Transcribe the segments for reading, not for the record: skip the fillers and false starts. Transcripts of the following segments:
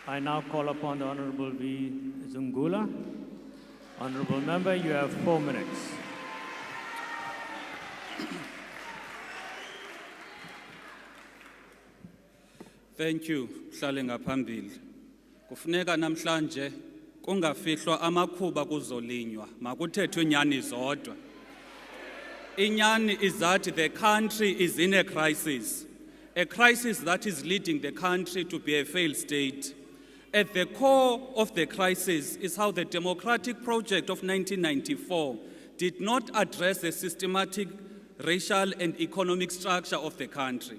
I now call upon the Honorable V. Zungula. Honorable Member, you have 4 minutes. Thank you, Hlale ngaphambili. Kufuneka namhlanje kungafihlwa amakhuba kuzolinywa, makuthethwe inyani zodwa. Inyani is that the country is in a crisis that is leading the country to be a failed state. At the core of the crisis is how the democratic project of 1994 did not address the systematic racial and economic structure of the country.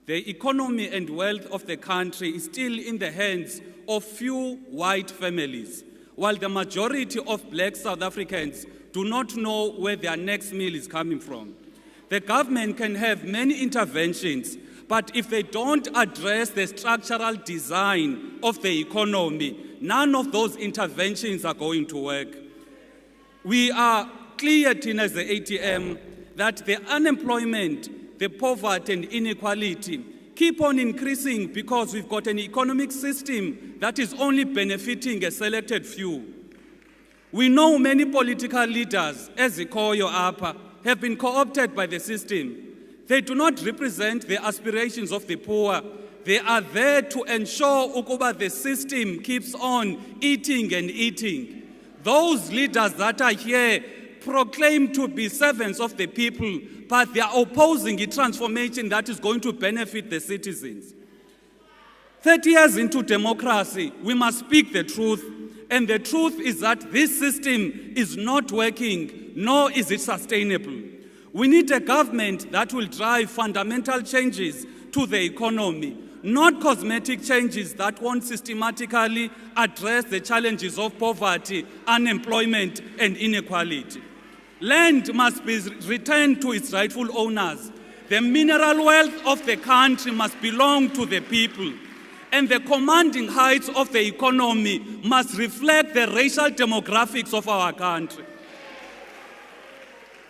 The economy and wealth of the country is still in the hands of few white families, while the majority of black South Africans do not know where their next meal is coming from. The government can have many interventions, but if they don't address the structural design of the economy, none of those interventions are going to work. We are clear as the ATM that the unemployment, the poverty and inequality keep on increasing because we've got an economic system that is only benefiting a selected few. We know many political leaders, as Ikoyo Apa, have been co-opted by the system. They do not represent the aspirations of the poor. They are there to ensure ukuba the system keeps on eating and eating. Those leaders that are here proclaim to be servants of the people, but they are opposing a transformation that is going to benefit the citizens. 30 years into democracy, we must speak the truth. And the truth is that this system is not working, nor is it sustainable. We need a government that will drive fundamental changes to the economy, not cosmetic changes that won't systematically address the challenges of poverty, unemployment, and inequality. Land must be returned to its rightful owners. The mineral wealth of the country must belong to the people. And the commanding heights of the economy must reflect the racial demographics of our country.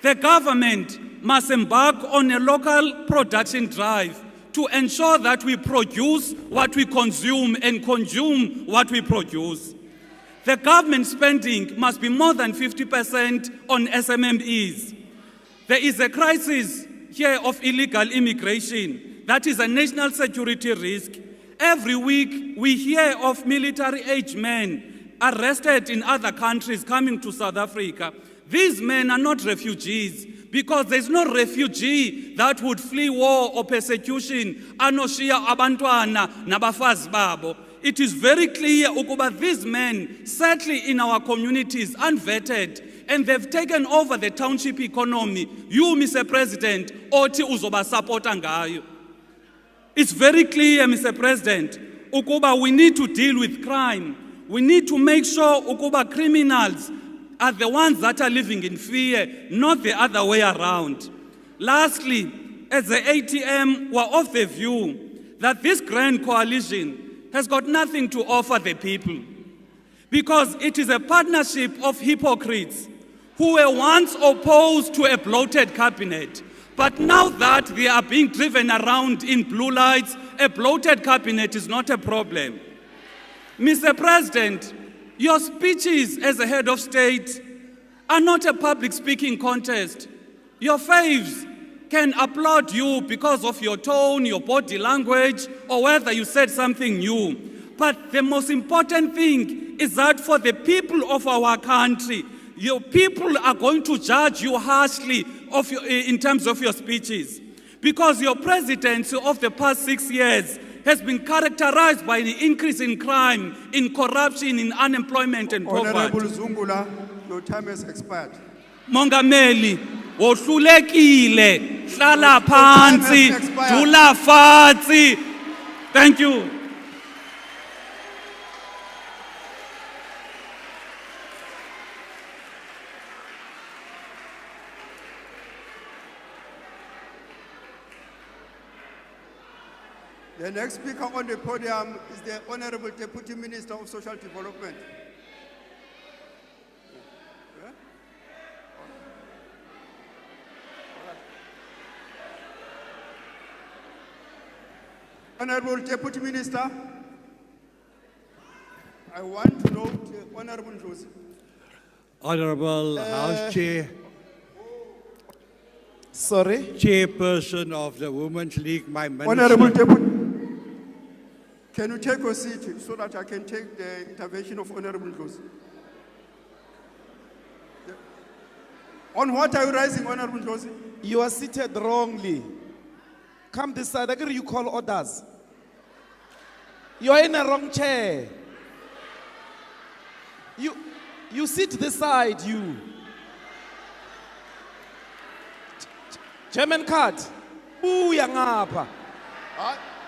The government must embark on a local production drive to ensure that we produce what we consume and consume what we produce. The government spending must be more than 50% on SMMEs. There is a crisis here of illegal immigration that is a national security risk. Every week, we hear of military-aged men arrested in other countries coming to South Africa. These men are not refugees because there's no refugee that would flee war or persecution anoshiya abantwana nabafazi babo. It is very clear ukuba these men settle in our communities unvetted, and they've taken over the township economy. You, Mr. President, oti uzoba supporta ngayo. It's very clear, Mr. President, ukuba we need to deal with crime. We need to make sure ukuba criminals are the ones that are living in fear, not the other way around. Lastly, as the ATM, we're of the view that this grand coalition has got nothing to offer the people because it is a partnership of hypocrites who were once opposed to a bloated cabinet. But now that they are being driven around in blue lights, a bloated cabinet is not a problem. Mr. President, your speeches as a head of state are not a public speaking contest. Your faves can applaud you because of your tone, your body language, or whether you said something new. But the most important thing is that for the people of our country, your people are going to judge you harshly in terms of your speeches. Because your presidency of the past 6 years has been characterized by the increase in crime, in corruption, in unemployment and poverty. Honorable Zungula, your time has expired. Mongameli, wohlulekile, hlala phansi, dula phansi. Thank you. The next speaker on the podium is the Honorable Deputy Minister of Social Development. Honorable Deputy Minister. I want to note Honorable Ndlozi. Honorable House Chair, Sorry? Chairperson of the Women's League, my Honorable minister. Deputy, can you take a seat so that I can take the intervention of Honorable Ndlozi? Yeah. On what are you rising, Honorable Ndlozi? You are seated wrongly. Come this side. I agree you call orders. You are in a wrong chair. You sit this side, you. German card. Buya ngapha.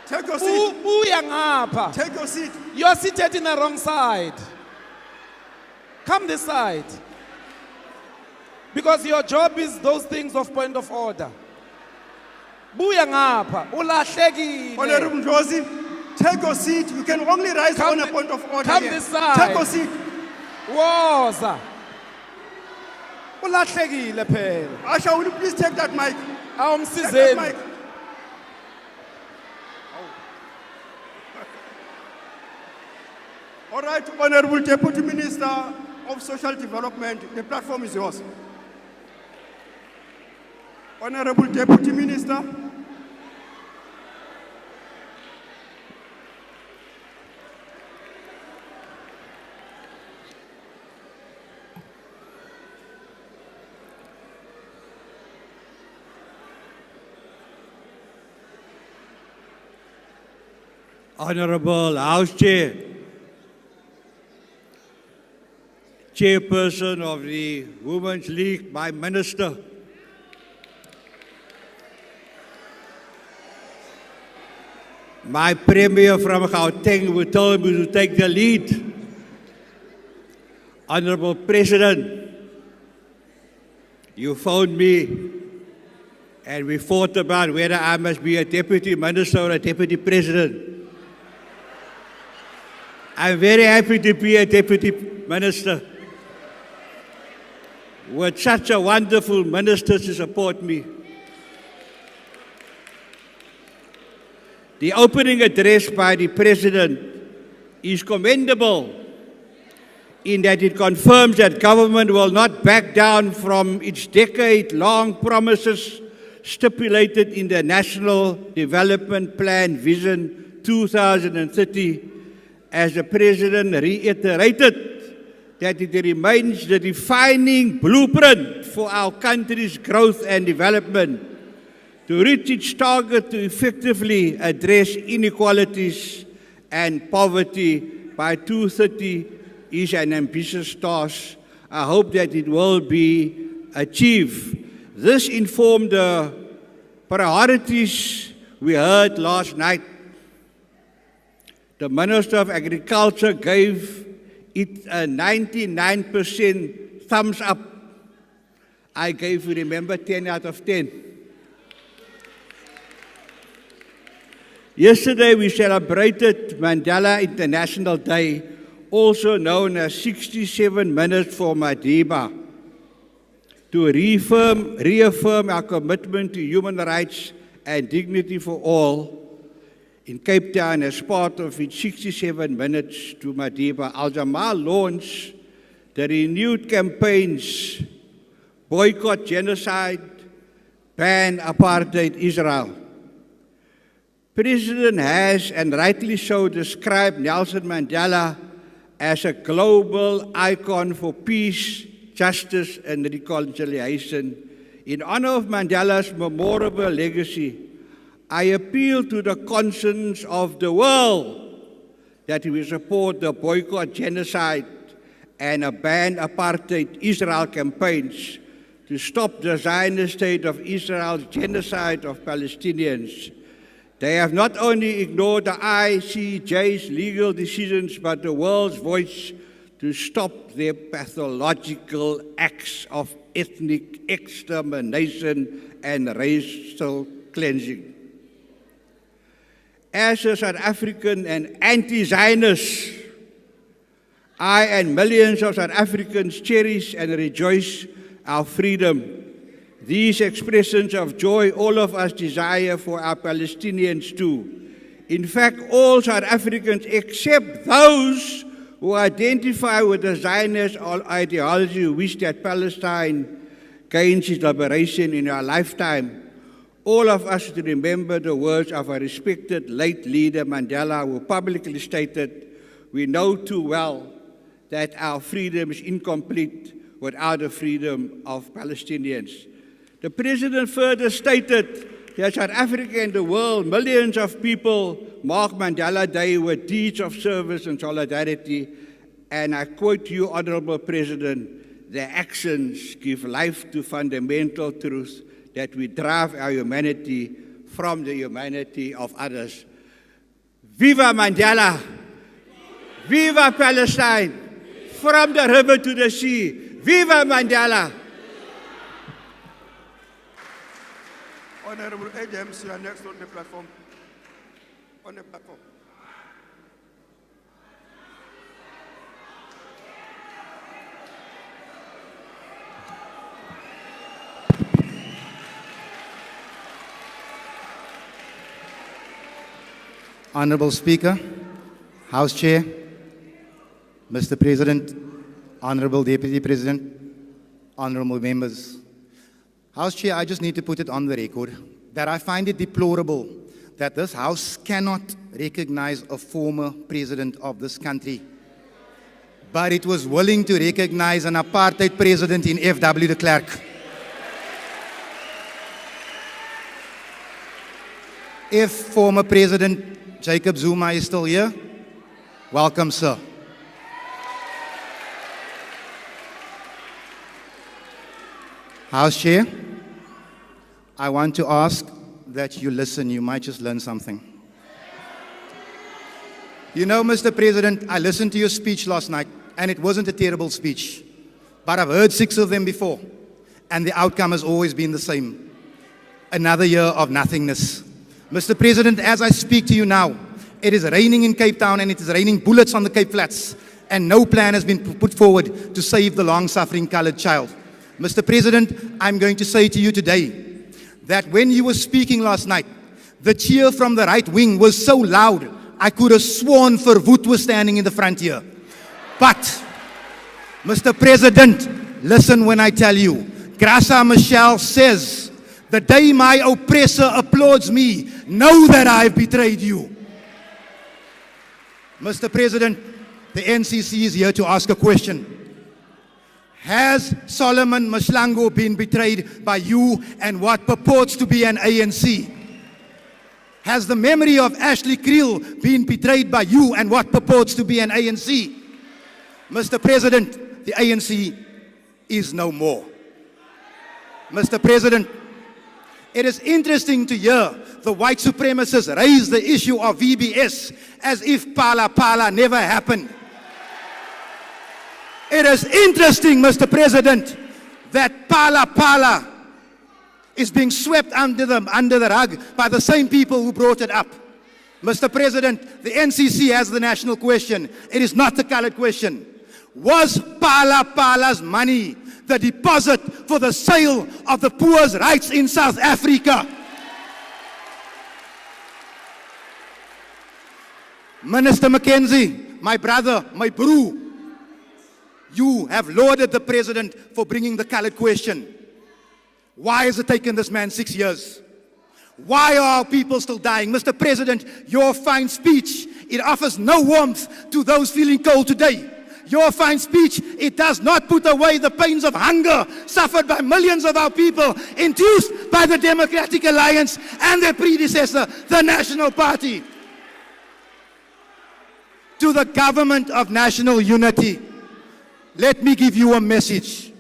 Take your seat. Buya ngapha. Take your seat. You are seated in the wrong side. Come this side. Because your job is those things of point of order. Buya ngapha. Ulahlekile. Honorable Ndlozi, take your seat. You can only rise Come on a thi- point of order. come here. this side. Take your seat. Woza. Ulahlekile phela. Asha, will you please take that mic? Take that Awumsizeni. mic. All right, Honorable Deputy Minister of Social Development, the platform is yours. Honorable Deputy Minister. Honorable House Chair, Chairperson of the Women's League, my minister. My premier from Gauteng who told me to take the lead. Honorable President, you phoned me and we fought about whether I must be a deputy minister or a deputy president. I'm very happy to be a deputy minister with such a wonderful minister to support me. The opening address by the President is commendable in that it confirms that government will not back down from its decade-long promises stipulated in the National Development Plan Vision 2030, as the President reiterated that it remains the defining blueprint for our country's growth and development. To reach its target to effectively address inequalities and poverty by 2030 is an ambitious task. I hope that it will be achieved. This informed the priorities we heard last night. The Minister of Agriculture gave it a 99% thumbs up. I gave, you remember, 10 out of 10. Yesterday we celebrated Mandela International Day, also known as 67 Minutes for Madiba, to reaffirm our commitment to human rights and dignity for all. In Cape Town, as part of its 67 Minutes to Madiba, Al-Jamal launched the renewed campaigns Boycott Genocide, Ban Apartheid Israel. President has, and rightly so, described Nelson Mandela as a global icon for peace, justice, and reconciliation. In honor of Mandela's memorable legacy, I appeal to the conscience of the world that we support the Boycott Genocide and a Ban Apartheid Israel campaigns to stop the Zionist state of Israel's genocide of Palestinians. They have not only ignored the ICJ's legal decisions, but the world's voice to stop their pathological acts of ethnic extermination and racial cleansing. As a South African and anti-Zionist, I and millions of South Africans cherish and rejoice our freedom. These expressions of joy all of us desire for our Palestinians too. In fact, all South Africans except those who identify with the Zionist ideology who wish that Palestine gains its liberation in our lifetime, all of us should remember the words of our respected late leader Mandela, who publicly stated, "We know too well that our freedom is incomplete without the freedom of Palestinians." The president further stated that South Africa and the world, millions of people mark Mandela Day with deeds of service and solidarity. And I quote you, Honorable President, "Their actions give life to fundamental truths that we derive our humanity from the humanity of others." Viva Mandela! Viva Palestine! From the river to the sea, viva Mandela! Honorable Adams, you are next on the platform. On the platform. Honorable Speaker, House Chair, Mr. President, Honorable Deputy President, honorable members. House Chair, I just need to put it on the record that I find it deplorable that this House cannot recognize a former president of this country, but it was willing to recognize an apartheid president in F.W. de Klerk. If former President Jacob Zuma is still here, welcome, sir. House Chair, I want to ask that you listen. You might just learn something. You know, Mr. President, I listened to your speech last night, and it wasn't a terrible speech. But I've heard 6 of them before, and the outcome has always been the same. Another year of nothingness. Mr. President, as I speak to you now, it is raining in Cape Town, and it is raining bullets on the Cape Flats, and no plan has been put forward to save the long-suffering colored child. Mr. President, I'm going to say to you today that when you were speaking last night, the cheer from the right wing was so loud, I could have sworn Verwoerd was standing in the front here. But, Mr. President, listen when I tell you, Graça Machel says, "The day my oppressor applauds me, know that I've betrayed you." Mr. President, the NCC is here to ask a question. Has Solomon Mahlangu been betrayed by you and what purports to be an ANC? Has the memory of Ashley Creel been betrayed by you and what purports to be an ANC? Mr. President, the ANC is no more. Mr. President, it is interesting to hear the white supremacists raise the issue of VBS as if Phala Phala never happened. It is interesting, Mr. President, that Phala Phala is being swept under the rug by the same people who brought it up. Mr. President, the NCC has the national question. It is not the colored question. Was Phala Phala's money the deposit for the sale of the poor's rights in South Africa? Minister Mackenzie, my brother, my bro, you have lauded the president for bringing the colored question. Why has it taken this man 6 years? Why are our people still dying? Mr. President, your fine speech, it offers no warmth to those feeling cold today. Your fine speech, it does not put away the pains of hunger suffered by millions of our people, induced by the Democratic Alliance and their predecessor, the National Party. To the government of national unity, let me give you a message.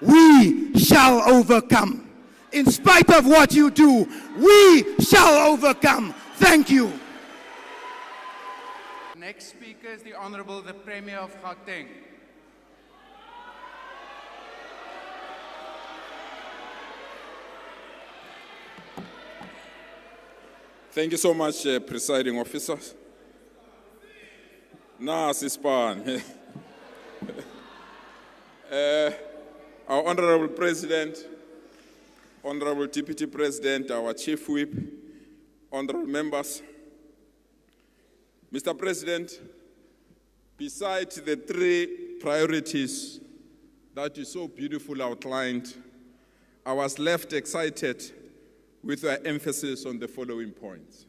We shall overcome. In spite of what you do, we shall overcome. Thank you. Next speaker is the Honorable the Premier of Gauteng. Thank you so much, Presiding Officer. Sispan. Our Honorable President, Honorable Deputy President, our Chief Whip, Honorable Members. Mr. President, besides the three priorities that you so beautifully outlined, I was left excited with your emphasis on the following points.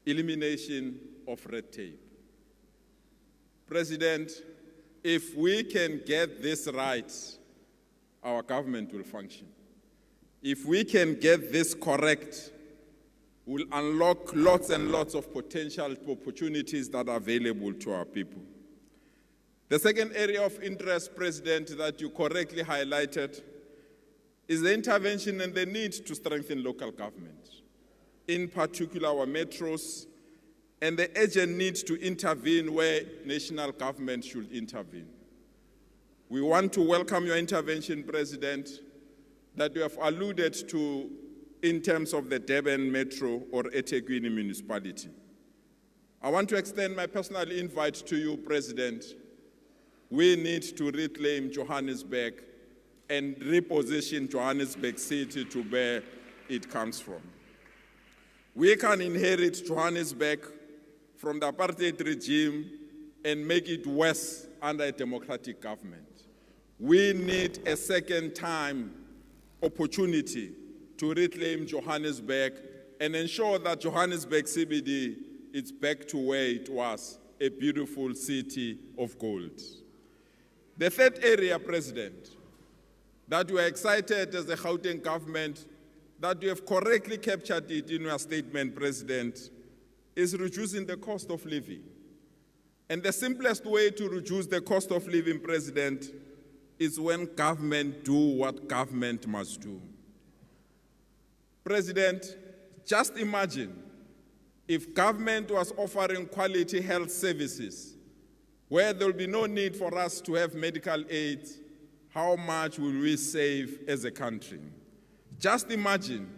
Elimination of red tape. President, if we can get this right, our government will function. If we can get this correct, we'll unlock lots and lots of potential opportunities that are available to our people. The second area of interest, President, that you correctly highlighted is the intervention and the need to strengthen local government, in particular our metros, and the urgent need to intervene where national government should intervene. We want to welcome your intervention, President, that you have alluded to in terms of the Durban Metro or eThekwini municipality. I want to extend my personal invite to you, President. We need to reclaim Johannesburg and reposition Johannesburg City to where it comes from. We can inherit Johannesburg from the apartheid regime and make it worse under a democratic government. We need a second time opportunity to reclaim Johannesburg and ensure that Johannesburg CBD is back to where it was, a beautiful city of gold. The third area, President, that we are excited as the Gauteng government, that you have correctly captured it in your statement, President, is reducing the cost of living. And the simplest way to reduce the cost of living, President, is when government do what government must do. President, just imagine if government was offering quality health services where there will be no need for us to have medical aid, how much will we save as a country? Just imagine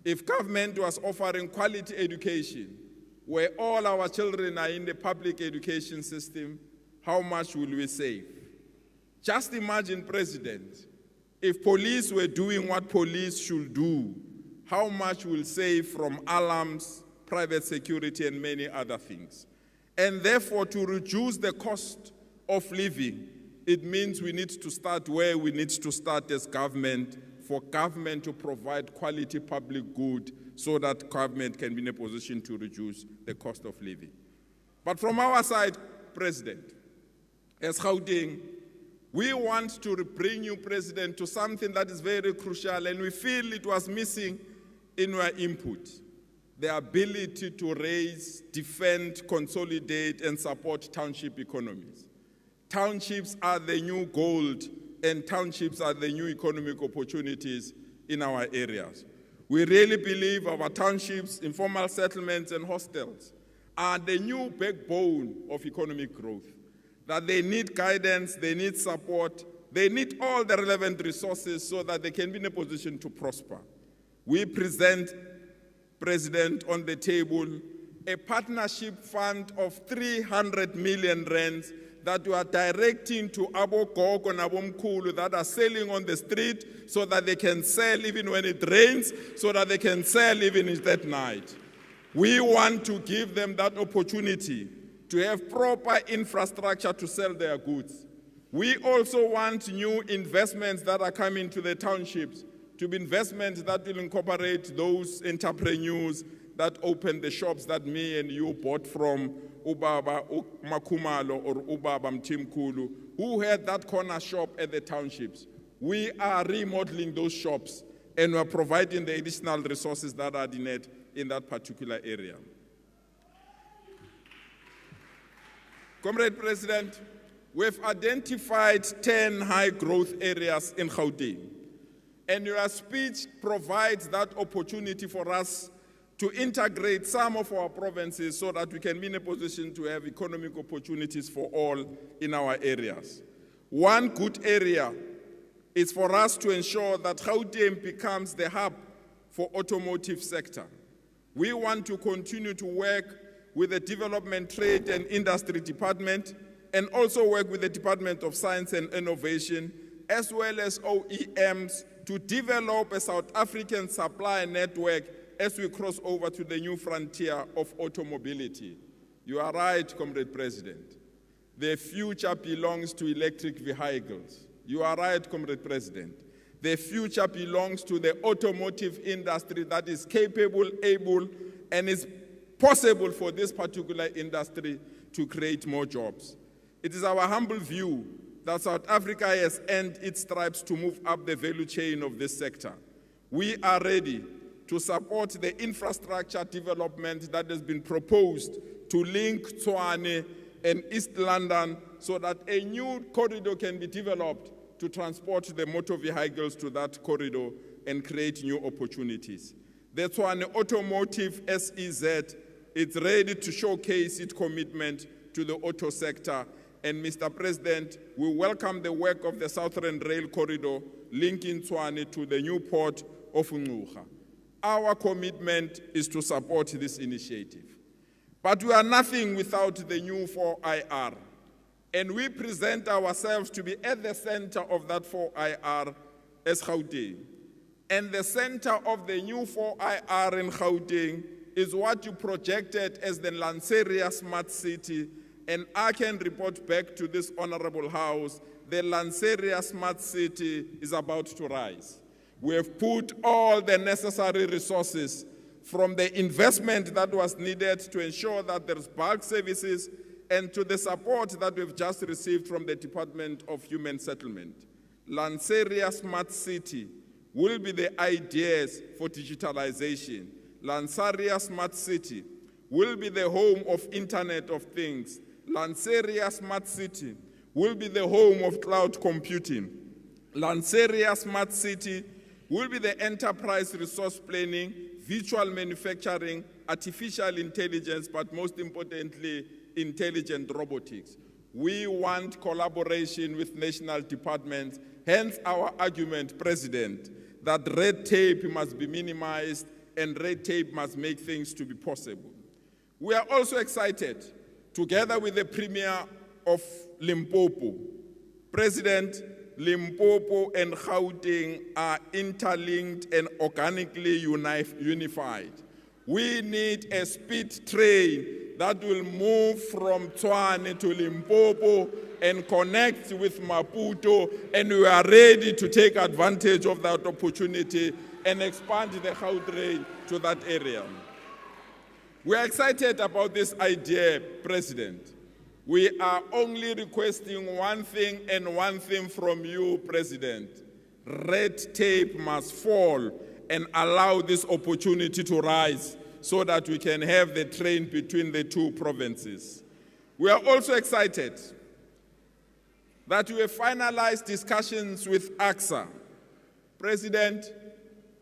if government was offering quality education where all our children are in the public education system, how much will we save? Just imagine, President, if police were doing what police should do, how much we'll save from alarms, private security, and many other things. And therefore, to reduce the cost of living, it means we need to start where we need to start as government, for government to provide quality public good so that government can be in a position to reduce the cost of living. But from our side, President, as Gauteng, we want to bring you, President, to something that is very crucial, and we feel it was missing in your input: the ability to raise, defend, consolidate, and support township economies. Townships are the new gold, and townships are the new economic opportunities in our areas. We really believe our townships, informal settlements, and hostels are the new backbone of economic growth, that they need guidance, they need support, they need all the relevant resources so that they can be in a position to prosper. We present, President, on the table a partnership fund of 300 million rands that we are directing to Abo Gogo and Abo Mkulu that are selling on the street so that they can sell even when it rains, so that they can sell even at night. We want to give them that opportunity to have proper infrastructure to sell their goods. We also want new investments that are coming to the townships, to be investments that will incorporate those entrepreneurs that open the shops that me and you bought from Ubaba Makumalo or Ubaba Mtimkulu, who had that corner shop at the townships. We are remodeling those shops and we're providing the additional resources that are needed in that particular area. Comrade President, we've identified 10 high growth areas in Gauteng, and your speech provides that opportunity for us to integrate some of our provinces so that we can be in a position to have economic opportunities for all in our areas. One good area is for us to ensure that Gauteng becomes the hub for automotive sector. We want to continue to work with the Development, Trade and Industry Department, and also work with the Department of Science and Innovation, as well as OEMs, to develop a South African supply network as we cross over to the new frontier of automobility. You are right, Comrade President. The future belongs to electric vehicles. You are right, Comrade President. The future belongs to the automotive industry that is capable, able, and is possible for this particular industry to create more jobs. It is our humble view that South Africa has earned its stripes to move up the value chain of this sector. We are ready to support the infrastructure development that has been proposed to link Tshwane and East London so that a new corridor can be developed to transport the motor vehicles to that corridor and create new opportunities. The Tshwane Automotive SEZ is ready to showcase its commitment to the auto sector. And Mr. President, we welcome the work of the Southern Rail Corridor linking Tshwane to the new port of Ngcuka. Our commitment is to support this initiative. But we are nothing without the new 4IR. And we present ourselves to be at the center of that 4IR as Gauteng. And the center of the new 4IR in Gauteng is what you projected as the Lanseria Smart City. And I can report back to this honorable house, the Lanseria Smart City is about to rise. We have put all the necessary resources from the investment that was needed to ensure that there's bulk services and to the support that we've just received from the Department of Human Settlement. Lanseria Smart City will be the ideas for digitalization. Lanseria Smart City will be the home of Internet of Things. Lanseria Smart City will be the home of cloud computing. Lanseria Smart City will be the enterprise resource planning, virtual manufacturing, artificial intelligence, but most importantly, intelligent robotics. We want collaboration with national departments, hence our argument, President, that red tape must be minimized and red tape must make things to be possible. We are also excited, together with the Premier of Limpopo. President, Limpopo and Gauteng are interlinked and organically unified. We need a speed train that will move from Tshwane to Limpopo and connect with Maputo, and we are ready to take advantage of that opportunity and expand the Gautrain to that area. We are excited about this idea, President. We are only requesting one thing and one thing from you, President. Red tape must fall and allow this opportunity to rise so that we can have the train between the two provinces. We are also excited that we have finalized discussions with AXA. President,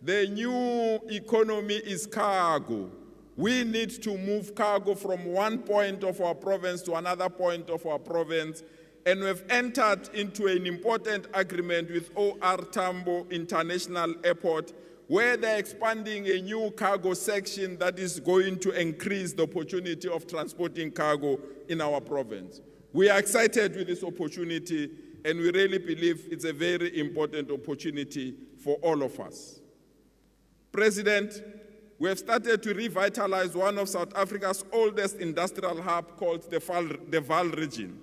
the new economy is cargo. We need to move cargo from one point of our province to another point of our province, and we've entered into an important agreement with OR Tambo International Airport, where they're expanding a new cargo section that is going to increase the opportunity of transporting cargo in our province. We are excited with this opportunity, and we really believe it's a very important opportunity for all of us. President, we have started to revitalize one of South Africa's oldest industrial hub called the Vaal region.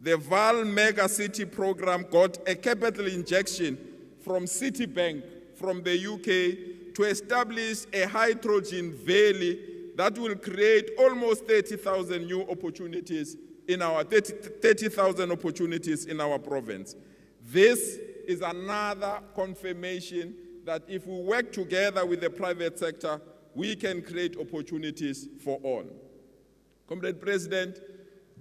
The Vaal Mega City program got a capital injection from Citibank from the UK to establish a hydrogen valley that will create almost 30,000 new opportunities in our 30,000 opportunities in our province. This is another confirmation that if we work together with the private sector, we can create opportunities for all. Comrade President,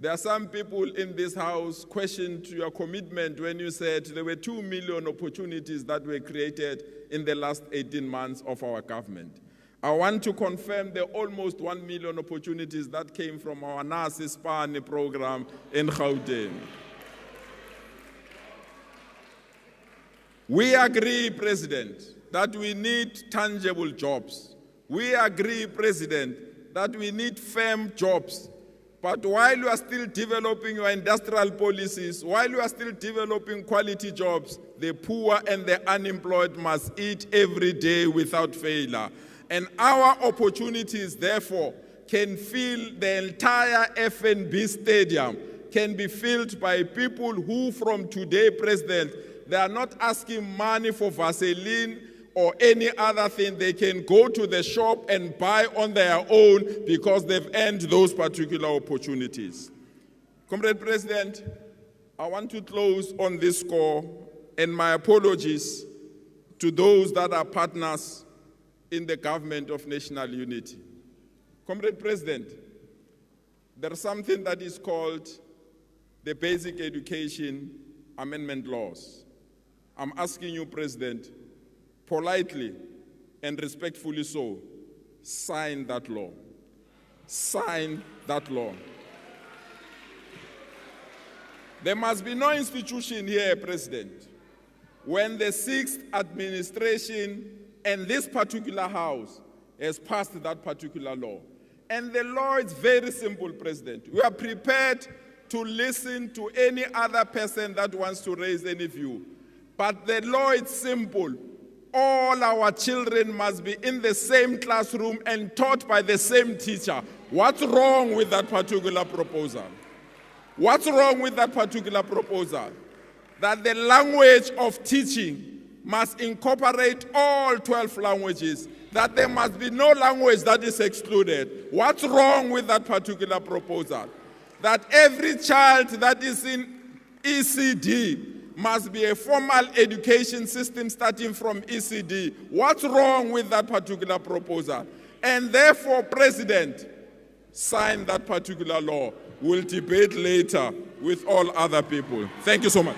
there are some people in this house questioned your commitment when you said there were 2 million opportunities that were created in the last 18 months of our government. I want to confirm the almost 1 million opportunities that came from our Nasi Spani program in Gauteng. We agree, President, that we need tangible jobs. We agree, President, that we need firm jobs. But while you are still developing your industrial policies, while you are still developing quality jobs, the poor and the unemployed must eat every day without failure. And our opportunities, therefore, can fill the entire FNB stadium, can be filled by people who from today, President, they are not asking money for Vaseline or any other thing. They can go to the shop and buy on their own because they've earned those particular opportunities. Comrade President, I want to close on this score, and my apologies to those that are partners in the government of national unity. Comrade President, there's something that is called the Basic Education Amendment Laws. I'm asking you, President, politely and respectfully so, sign that law. Sign that law. There must be no institution here, President, when the 6th administration and this particular house has passed that particular law. And the law is very simple, President. We are prepared to listen to any other person that wants to raise any view. But the law is simple. All our children must be in the same classroom and taught by the same teacher. What's wrong with that particular proposal? What's wrong with that particular proposal? That the language of teaching must incorporate all 12 languages, that there must be no language that is excluded. What's wrong with that particular proposal? That every child that is in ECD must be a formal education system starting from ECD. What's wrong with that particular proposal? And therefore, President, sign that particular law. We'll debate later with all other people. Thank you so much.